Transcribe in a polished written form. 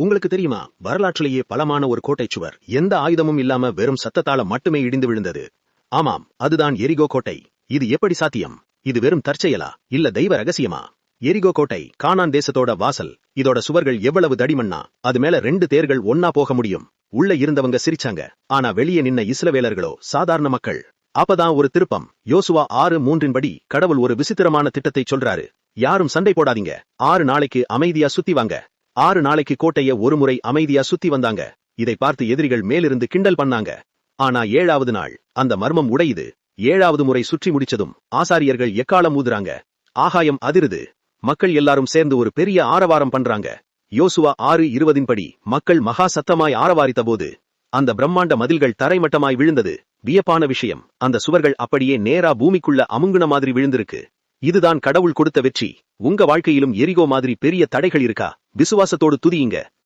உங்களுக்கு தெரியுமா, வரலாற்றிலேயே பலமான ஒரு கோட்டை சுவர் எந்த ஆயுதமும் இல்லாம வெறும் சத்தத்தால மட்டுமே இடிந்து விழுந்தது. ஆமாம், அதுதான் எரிகோ கோட்டை. இது எப்படி சாத்தியம்? இது வெறும் தற்செயலா, இல்ல தெய்வ ரகசியமா? எரிகோ கோட்டை கானான் தேசத்தோட வாசல். இதோட சுவர்கள் எவ்வளவு தடிமண்ணா, அது மேல 2 தேர்கள் ஒன்னா போக முடியும். உள்ள இருந்தவங்க சிரிச்சாங்க, ஆனா வெளியே நின்ன இஸ்ரவேலர்களோ சாதாரண மக்கள். அப்பதான் ஒரு திருப்பம். யோசுவா 6:3 படி கடவுள் ஒரு விசித்திரமான திட்டத்தை சொல்றாரு. யாரும் சண்டை போடாதீங்க, 6 நாளைக்கு அமைதியா சுத்தி வாங்க. 6 நாளைக்கு கோட்டைய ஒரு முறை அமைதியா சுத்தி வந்தாங்க. இதை பார்த்து எதிரிகள் மேலிருந்து கிண்டல் பண்ணாங்க. ஆனா 7வது நாள் அந்த மர்மம் உடையுது. 7வது முறை சுற்றி முடிச்சதும் ஆசாரியர்கள் எக்காலம் ஊதுறாங்க. ஆகாயம் அதிருது. மக்கள் எல்லாரும் சேர்ந்து ஒரு பெரிய ஆரவாரம் பண்றாங்க. யோசுவா 6:20 படி மக்கள் மகா சத்தமாய் ஆரவாரித்த போது அந்த பிரம்மாண்ட மதில்கள் தரைமட்டமாய் விழுந்தது. வியப்பான விஷயம், அந்த சுவர்கள் அப்படியே நேரா பூமிக்குள்ள அமுங்குன மாதிரி விழுந்திருக்கு. இதுதான் கடவுள் கொடுத்த வெற்றி. உங்க வாழ்க்கையிலும் எரிகோ மாதிரி பெரிய தடைகள் இருக்கா? விசுவாசத்தோடு துதியுங்க.